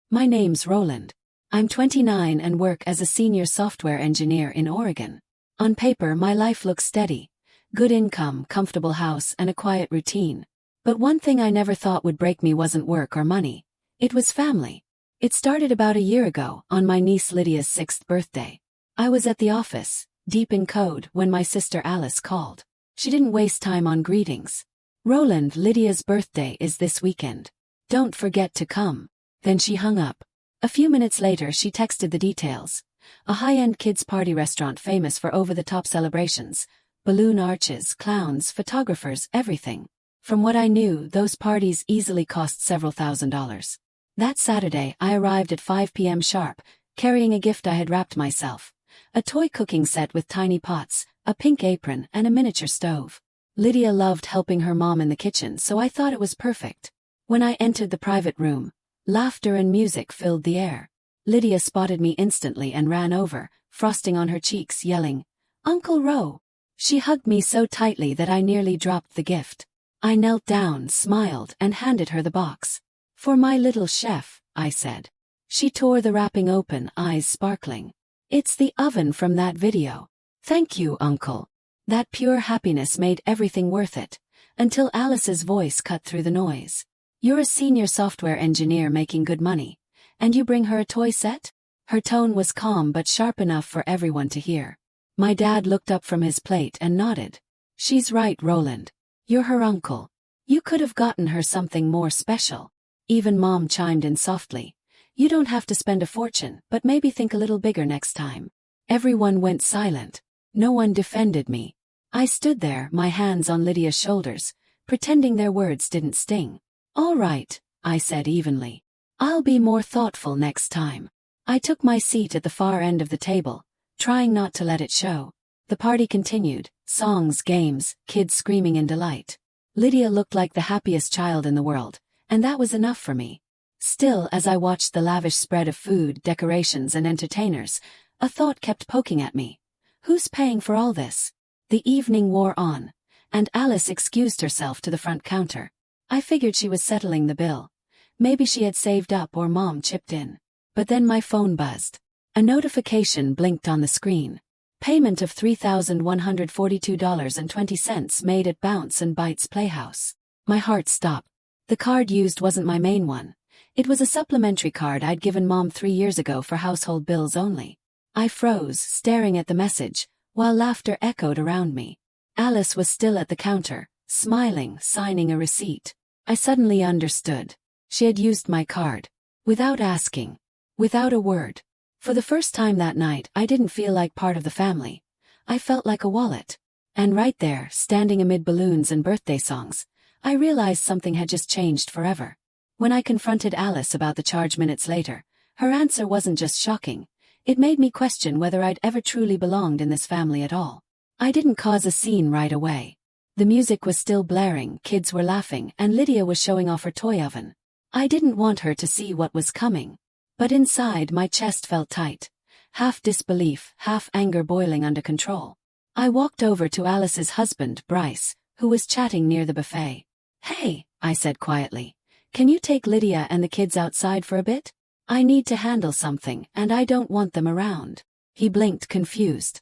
My name's Roland. I'm 29 and work as a senior software engineer in Oregon. On paper, my life looks steady. Good income, comfortable house, and a quiet routine. But one thing I never thought would break me wasn't work or money. It was family. It started about a year ago, on my niece Lydia's 6th birthday. I was at the office, deep in code, when my sister Alice called. She didn't waste time on greetings. "Roland, Lydia's birthday is this weekend. Don't forget to come." Then she hung up. A few minutes later she texted the details. A high-end kids' party restaurant famous for over-the-top celebrations. Balloon arches, clowns, photographers, everything. From what I knew, those parties easily cost several $1,000s. That Saturday I arrived at 5 p.m. sharp, carrying a gift I had wrapped myself. A toy cooking set with tiny pots, a pink apron, and a miniature stove. Lydia loved helping her mom in the kitchen, so I thought it was perfect. When I entered the private room, laughter and music filled the air. Lydia spotted me instantly and ran over, frosting on her cheeks, yelling, "Uncle Ro!" She hugged me so tightly that I nearly dropped the gift. I knelt down, smiled, and handed her the box. "For my little chef," I said. She tore the wrapping open, eyes sparkling. "It's the oven from that video." "Thank you, Uncle." That pure happiness made everything worth it, until Alice's voice cut through the noise. "You're a senior software engineer making good money, and you bring her a toy set?" Her tone was calm but sharp enough for everyone to hear. My dad looked up from his plate and nodded. "She's right, Roland. You're her uncle. You could have gotten her something more special." Even Mom chimed in softly. "You don't have to spend a fortune, but maybe think a little bigger next time." Everyone went silent. No one defended me. I stood there, my hands on Lydia's shoulders, pretending their words didn't sting. "All right," I said evenly. "I'll be more thoughtful next time." I took my seat at the far end of the table, trying not to let it show. The party continued, songs, games, kids screaming in delight. Lydia looked like the happiest child in the world, and that was enough for me. Still, as I watched the lavish spread of food, decorations, and entertainers, a thought kept poking at me. Who's paying for all this? The evening wore on, and Alice excused herself to the front counter. I figured she was settling the bill. Maybe she had saved up or Mom chipped in. But then my phone buzzed. A notification blinked on the screen. Payment of $3,142.20 made at Bounce and Bites Playhouse. My heart stopped. The card used wasn't my main one. It was a supplementary card I'd given Mom 3 years ago for household bills only. I froze, staring at the message, while laughter echoed around me. Alice was still at the counter, smiling, signing a receipt. I suddenly understood. She had used my card. Without asking. Without a word. For the first time that night, I didn't feel like part of the family. I felt like a wallet. And right there, standing amid balloons and birthday songs, I realized something had just changed forever. When I confronted Alice about the charge minutes later, her answer wasn't just shocking. It made me question whether I'd ever truly belonged in this family at all. I didn't cause a scene right away. The music was still blaring, kids were laughing, and Lydia was showing off her toy oven. I didn't want her to see what was coming. But inside, my chest felt tight. Half disbelief, half anger boiling under control. I walked over to Alice's husband, Bryce, who was chatting near the buffet. "Hey," I said quietly. "Can you take Lydia and the kids outside for a bit? I need to handle something, and I don't want them around." He blinked, confused.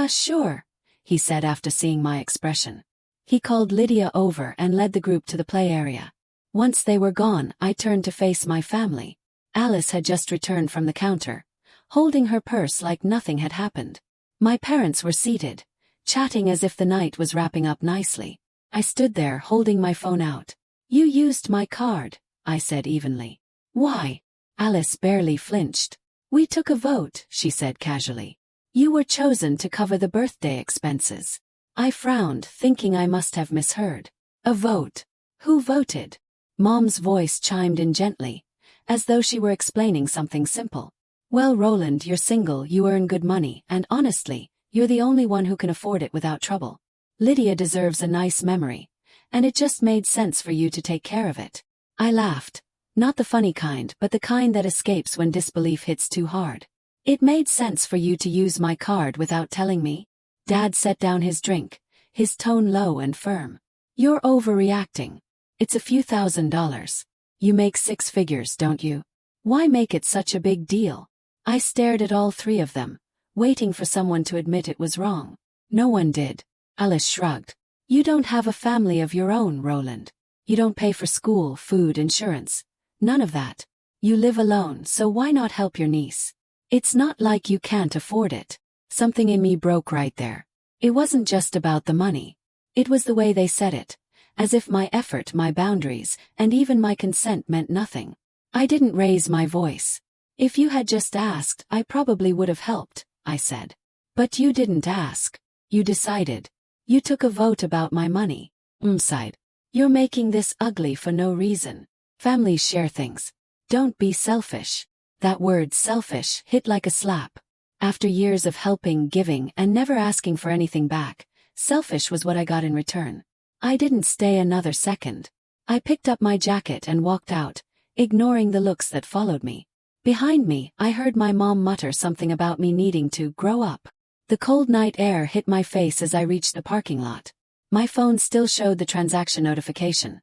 Sure," he said after seeing my expression. He called Lydia over and led the group to the play area. Once they were gone, I turned to face my family. Alice had just returned from the counter, holding her purse like nothing had happened. My parents were seated, chatting as if the night was wrapping up nicely. I stood there, holding my phone out. "You used my card," I said evenly. "Why?" Alice barely flinched. "We took a vote," she said casually. "You were chosen to cover the birthday expenses." I frowned, thinking I must have misheard. "A vote? Who voted?" Mom's voice chimed in gently, as though she were explaining something simple. "Well, Roland, you're single, you earn good money, and honestly, you're the only one who can afford it without trouble. Lydia deserves a nice memory, and it just made sense for you to take care of it." I laughed. Not the funny kind, but the kind that escapes when disbelief hits too hard. "It made sense for you to use my card without telling me?" Dad set down his drink, his tone low and firm. "You're overreacting. It's a few $1,000s. You make 6 figures, don't you?" Why make it such a big deal? I stared at all three of them, waiting for someone to admit it was wrong. No one did. Alice shrugged. You don't have a family of your own, Roland. You don't pay for school, food, insurance. None of that. You live alone, so why not help your niece? It's not like you can't afford it. Something in me broke right there. It wasn't just about the money. It was the way they said it, as if my effort, my boundaries, and even my consent meant nothing. I didn't raise my voice. If you had just asked, I probably would have helped, I said. But you didn't ask. You decided. You took a vote about my money. Sighed. You're making this ugly for no reason. Families share things. Don't be selfish. That word selfish hit like a slap. After years of helping, giving, and never asking for anything back, selfish was what I got in return. I didn't stay another second. I picked up my jacket and walked out, ignoring the looks that followed me. Behind me, I heard my mom mutter something about me needing to grow up. The cold night air hit my face as I reached the parking lot. My phone still showed the transaction notification.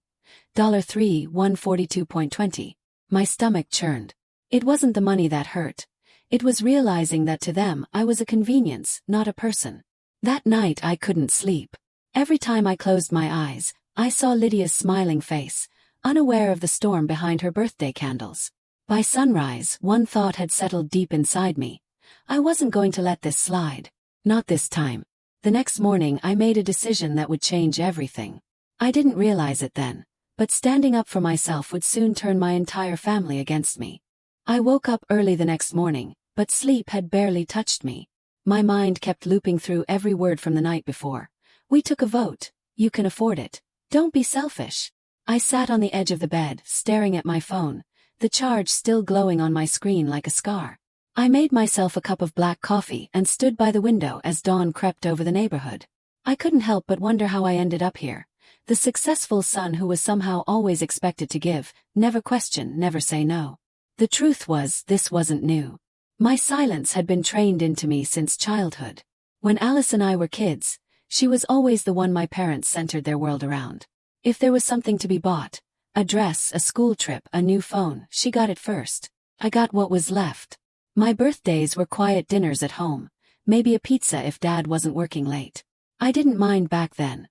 $3,142.20. My stomach churned. It wasn't the money that hurt. It was realizing that to them I was a convenience, not a person. That night I couldn't sleep. Every time I closed my eyes, I saw Lydia's smiling face, unaware of the storm behind her birthday candles. By sunrise, one thought had settled deep inside me. I wasn't going to let this slide. Not this time. The next morning I made a decision that would change everything. I didn't realize it then, but standing up for myself would soon turn my entire family against me. I woke up early the next morning, but sleep had barely touched me. My mind kept looping through every word from the night before. We took a vote. You can afford it. Don't be selfish. I sat on the edge of the bed, staring at my phone, the charge still glowing on my screen like a scar. I made myself a cup of black coffee and stood by the window as dawn crept over the neighborhood. I couldn't help but wonder how I ended up here. The successful son who was somehow always expected to give, never question, never say no. The truth was, this wasn't new. My silence had been trained into me since childhood. When Alice and I were kids, she was always the one my parents centered their world around. If there was something to be bought, a dress, a school trip, a new phone, she got it first. I got what was left. My birthdays were quiet dinners at home, maybe a pizza if Dad wasn't working late. I didn't mind back then.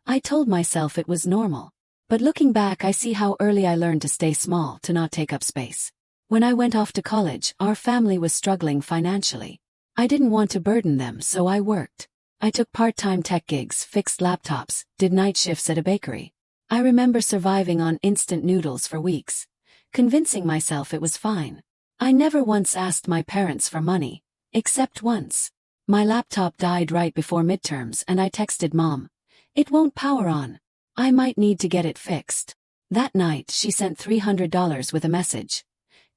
I told myself it was normal. But looking back, I see how early I learned to stay small, to not take up space. When I went off to college, our family was struggling financially. I didn't want to burden them, so I worked. I took part-time tech gigs, fixed laptops, did night shifts at a bakery. I remember surviving on instant noodles for weeks, convincing myself it was fine. I never once asked my parents for money, except once. My laptop died right before midterms and I texted Mom. It won't power on. I might need to get it fixed. That night she sent $300 with a message.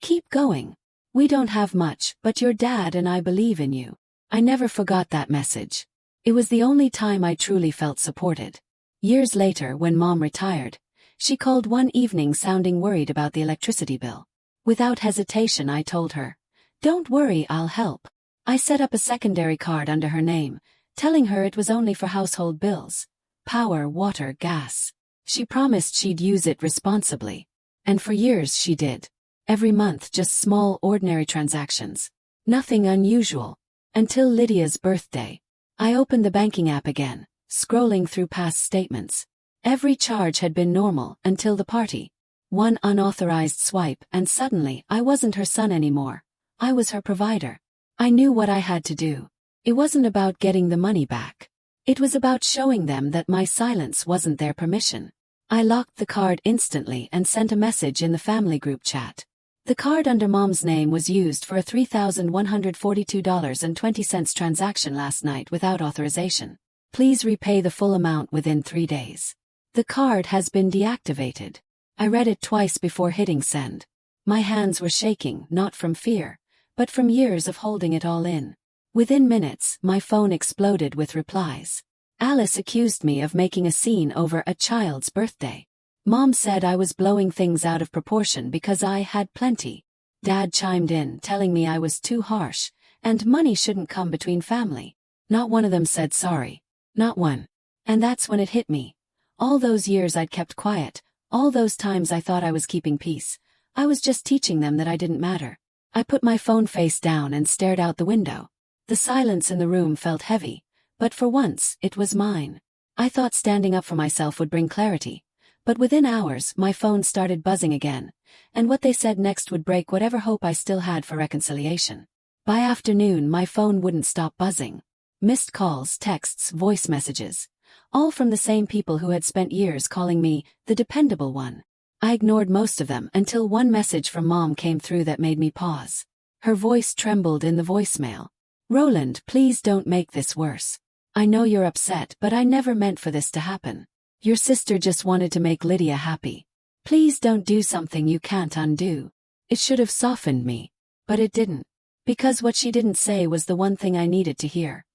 Keep going. We don't have much, but your dad and I believe in you. I never forgot that message. It was the only time I truly felt supported. Years later, when Mom retired, she called one evening sounding worried about the electricity bill. Without hesitation I told her, "Don't worry, I'll help." I set up a secondary card under her name, telling her it was only for household bills. Power, water, gas. She promised she'd use it responsibly. And for years she did. Every month just small, ordinary transactions. Nothing unusual. Until Lydia's birthday. I opened the banking app again, scrolling through past statements. Every charge had been normal until the party. One unauthorized swipe and suddenly I wasn't her son anymore. I was her provider. I knew what I had to do. It wasn't about getting the money back. It was about showing them that my silence wasn't their permission. I locked the card instantly and sent a message in the family group chat. The card under Mom's name was used for a $3,142.20 transaction last night without authorization. Please repay the full amount within 3 days. The card has been deactivated. I read it twice before hitting send. My hands were shaking, not from fear, but from years of holding it all in. Within minutes, my phone exploded with replies. Alice accused me of making a scene over a child's birthday. Mom said I was blowing things out of proportion because I had plenty. Dad chimed in, telling me I was too harsh, and money shouldn't come between family. Not one of them said sorry. Not one. And that's when it hit me. All those years I'd kept quiet, all those times I thought I was keeping peace, I was just teaching them that I didn't matter. I put my phone face down and stared out the window. The silence in the room felt heavy, but for once, it was mine. I thought standing up for myself would bring clarity. But within hours, my phone started buzzing again, and what they said next would break whatever hope I still had for reconciliation. By afternoon, my phone wouldn't stop buzzing. Missed calls, texts, voice messages. All from the same people who had spent years calling me the dependable one. I ignored most of them until one message from Mom came through that made me pause. Her voice trembled in the voicemail. "Roland, please don't make this worse. I know you're upset, but I never meant for this to happen. Your sister just wanted to make Lydia happy. Please don't do something you can't undo." It should have softened me, but it didn't. Because what she didn't say was the one thing I needed to hear.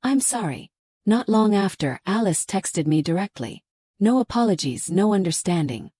"I'm sorry." Not long after, Alice texted me directly. "No apologies, no understanding.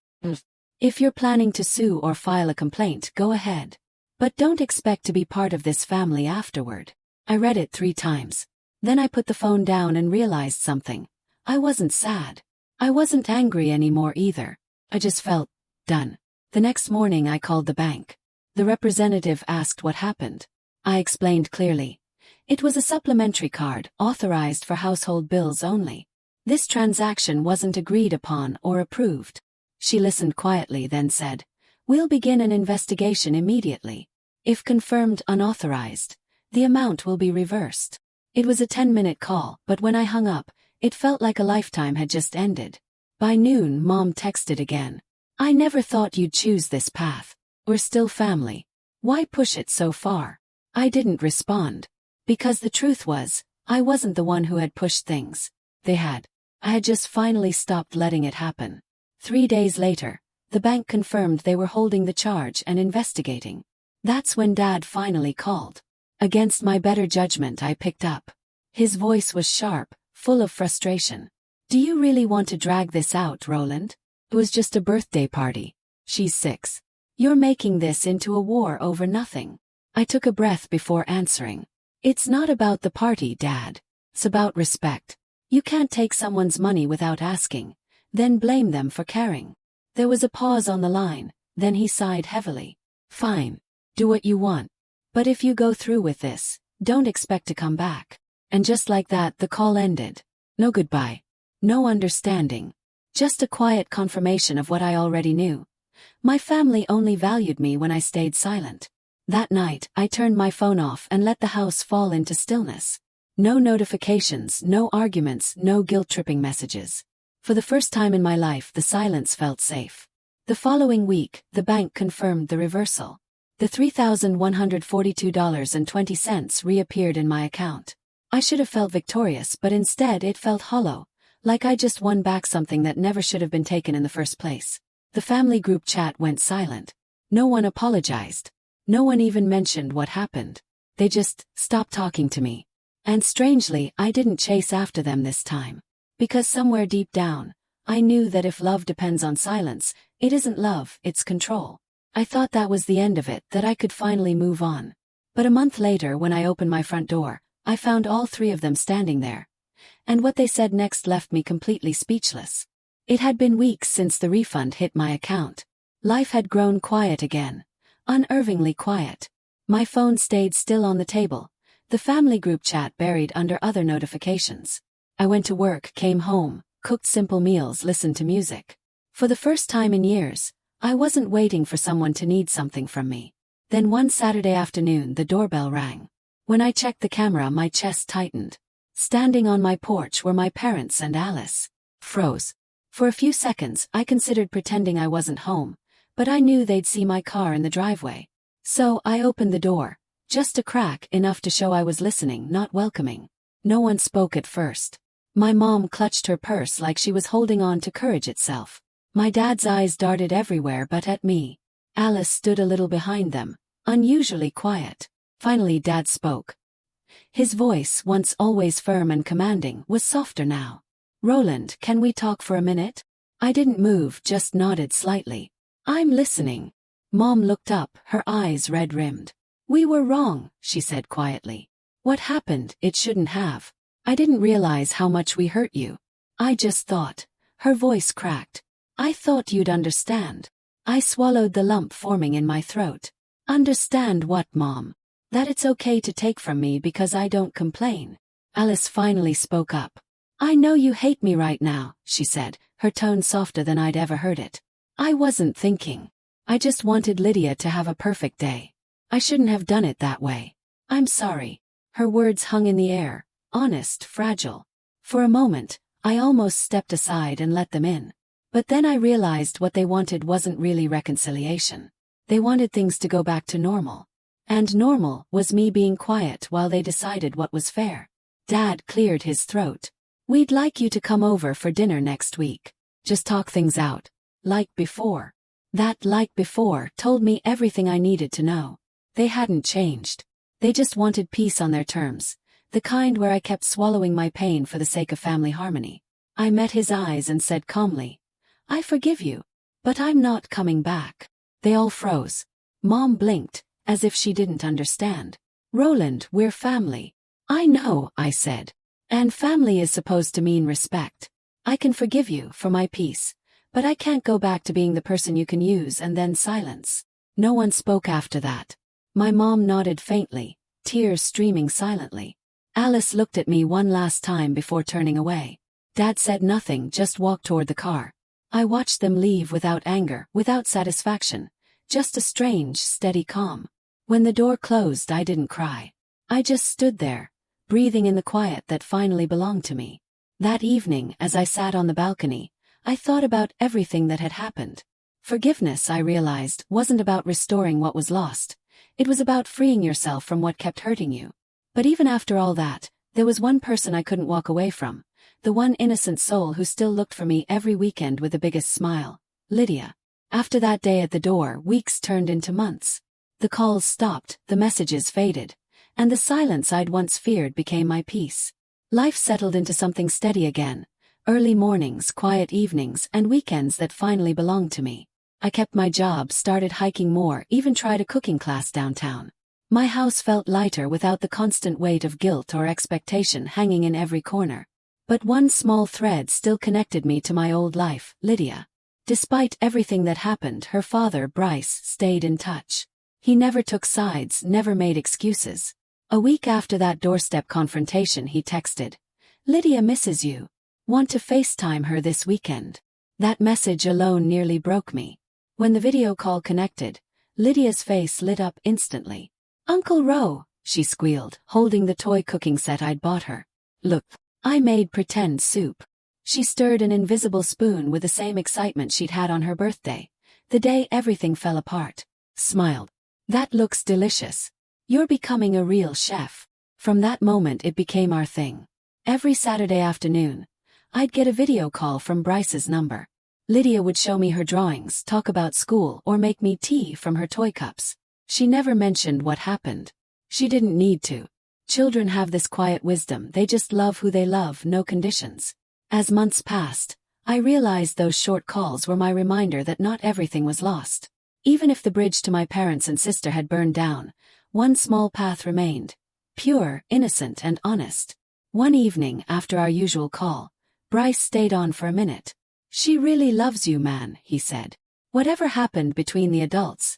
If you're planning to sue or file a complaint, go ahead. But don't expect to be part of this family afterward." I read it 3 times. Then I put the phone down and realized something. I wasn't sad. I wasn't angry anymore either. I just felt done. The next morning I called the bank. The representative asked what happened. I explained clearly. It was a supplementary card, authorized for household bills only. This transaction wasn't agreed upon or approved. She listened quietly, then said, "We'll begin an investigation immediately. If confirmed unauthorized, the amount will be reversed." It was a 10-minute call, but when I hung up, it felt like a lifetime had just ended. By noon, Mom texted again. "I never thought you'd choose this path. We're still family. Why push it so far?" I didn't respond. Because the truth was, I wasn't the one who had pushed things. They had. I had just finally stopped letting it happen. 3 days later, the bank confirmed they were holding the charge and investigating. That's when Dad finally called. Against my better judgment, I picked up. His voice was sharp, full of frustration. "Do you really want to drag this out, Roland? It was just a birthday party. She's 6. You're making this into a war over nothing." I took a breath before answering. "It's not about the party, Dad. It's about respect. You can't take someone's money without asking, then blame them for caring." There was a pause on the line, then he sighed heavily. "Fine. Do what you want. But if you go through with this, don't expect to come back." And just like that, the call ended. No goodbye. No understanding. Just a quiet confirmation of what I already knew. My family only valued me when I stayed silent. That night, I turned my phone off and let the house fall into stillness. No notifications, no arguments, no guilt-tripping messages. For the first time in my life, the silence felt safe. The following week, the bank confirmed the reversal. The $3,142.20 reappeared in my account. I should have felt victorious, but instead it felt hollow, like I just won back something that never should have been taken in the first place. The family group chat went silent. No one apologized. No one even mentioned what happened. They just stopped talking to me. And strangely, I didn't chase after them this time. Because somewhere deep down, I knew that if love depends on silence, it isn't love, it's control. I thought that was the end of it, that I could finally move on. But a month later, when I opened my front door, I found all 3 of them standing there. And what they said next left me completely speechless. It had been weeks since the refund hit my account. Life had grown quiet again. Unnervingly quiet. My phone stayed still on the table, the family group chat buried under other notifications. I went to work, came home, cooked simple meals, listened to music. For the first time in years, I wasn't waiting for someone to need something from me. Then one Saturday afternoon, the doorbell rang. When I checked the camera, my chest tightened. Standing on my porch were my parents, and Alice froze. For a few seconds, I considered pretending I wasn't home, but I knew they'd see my car in the driveway. So I opened the door, just a crack enough to show I was listening, not welcoming. No one spoke at first. My mom clutched her purse like she was holding on to courage itself. My dad's eyes darted everywhere but at me. Alice stood a little behind them, unusually quiet. Finally, Dad spoke. His voice, once always firm and commanding, was softer now. "Roland, can we talk for a minute?" I didn't move, just nodded slightly. "I'm listening." Mom looked up, her eyes red-rimmed. "We were wrong," she said quietly. "What happened, it shouldn't have. I didn't realize how much we hurt you. I just thought." Her voice cracked. "I thought you'd understand." I swallowed the lump forming in my throat. Understand what, Mom? That it's okay to take from me because I don't complain. Alice finally spoke up. I know you hate me right now, she said, her tone softer than I'd ever heard it. I wasn't thinking. I just wanted Lydia to have a perfect day. I shouldn't have done it that way. I'm sorry. Her words hung in the air, honest, fragile. For a moment, I almost stepped aside and let them in. But then I realized what they wanted wasn't really reconciliation. They wanted things to go back to normal. And normal was me being quiet while they decided what was fair. Dad cleared his throat. We'd like you to come over for dinner next week. Just talk things out. Like before. That like before told me everything I needed to know. They hadn't changed. They just wanted peace on their terms. The kind where I kept swallowing my pain for the sake of family harmony. I met his eyes and said calmly, I forgive you. But I'm not coming back. They all froze. Mom blinked, as if she didn't understand. Roland, we're family. I know, I said. And family is supposed to mean respect. I can forgive you for my peace. But I can't go back to being the person you can use and then silence. No one spoke after that. My mom nodded faintly, tears streaming silently. Alice looked at me one last time before turning away. Dad said nothing, just walked toward the car. I watched them leave without anger, without satisfaction. Just a strange, steady calm. When the door closed, I didn't cry. I just stood there, breathing in the quiet that finally belonged to me. That evening, as I sat on the balcony, I thought about everything that had happened. Forgiveness, I realized, wasn't about restoring what was lost. It was about freeing yourself from what kept hurting you. But even after all that, there was one person I couldn't walk away from. The one innocent soul who still looked for me every weekend with the biggest smile. Lydia. After that day at the door, weeks turned into months. The calls stopped, the messages faded. And the silence I'd once feared became my peace. Life settled into something steady again. Early mornings, quiet evenings, and weekends that finally belonged to me. I kept my job, started hiking more, even tried a cooking class downtown. My house felt lighter without the constant weight of guilt or expectation hanging in every corner. But one small thread still connected me to my old life, Lydia. Despite everything that happened, her father, Bryce, stayed in touch. He never took sides, never made excuses. A week after that doorstep confrontation, he texted, Lydia misses you. Want to FaceTime her this weekend? That message alone nearly broke me. When the video call connected, Lydia's face lit up instantly. Uncle Ro, she squealed, holding the toy cooking set I'd bought her. Look, I made pretend soup. She stirred an invisible spoon with the same excitement she'd had on her birthday, the day everything fell apart. Smiled. That looks delicious. You're becoming a real chef. From that moment it became our thing. Every Saturday afternoon, I'd get a video call from Bryce's number. Lydia would show me her drawings, talk about school, or make me tea from her toy cups. She never mentioned what happened. She didn't need to. Children have this quiet wisdom, they just love who they love, no conditions. As months passed, I realized those short calls were my reminder that not everything was lost. Even if the bridge to my parents and sister had burned down, one small path remained. Pure, innocent, and honest. One evening, after our usual call, Bryce stayed on for a minute. She really loves you, man, he said. Whatever happened between the adults,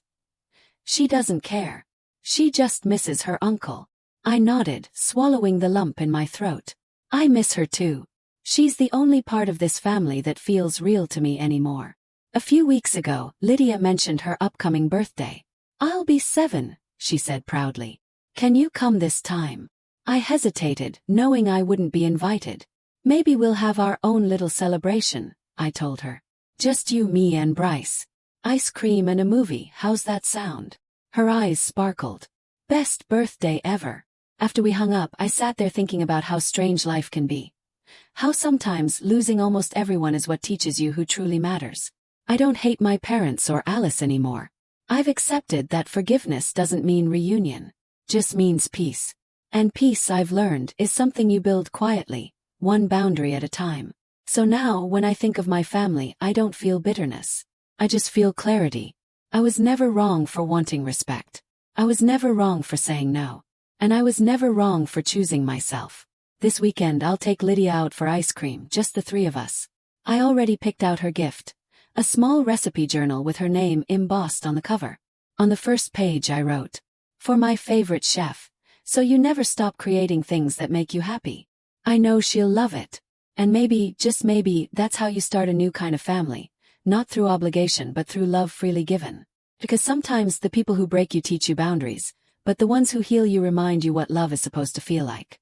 she doesn't care. She just misses her uncle. I nodded, swallowing the lump in my throat. I miss her too. She's the only part of this family that feels real to me anymore. A few weeks ago, Lydia mentioned her upcoming birthday. I'll be 7, she said proudly. Can you come this time? I hesitated, knowing I wouldn't be invited. Maybe we'll have our own little celebration, I told her. Just you, me, and Bryce. Ice cream and a movie, how's that sound? Her eyes sparkled. Best birthday ever. After we hung up, I sat there thinking about how strange life can be. How sometimes losing almost everyone is what teaches you who truly matters. I don't hate my parents or Alice anymore. I've accepted that forgiveness doesn't mean reunion. Just means peace. And peace, I've learned, is something you build quietly, one boundary at a time. So now, when I think of my family, I don't feel bitterness. I just feel clarity. I was never wrong for wanting respect. I was never wrong for saying no. And I was never wrong for choosing myself. This weekend I'll take Lydia out for ice cream, just the 3 of us. I already picked out her gift. A small recipe journal with her name embossed on the cover. On the first page I wrote, "For my favorite chef, so you never stop creating things that make you happy." I know she'll love it. And maybe, just maybe, that's how you start a new kind of family, not through obligation but through love freely given. Because sometimes the people who break you teach you boundaries, but the ones who heal you remind you what love is supposed to feel like.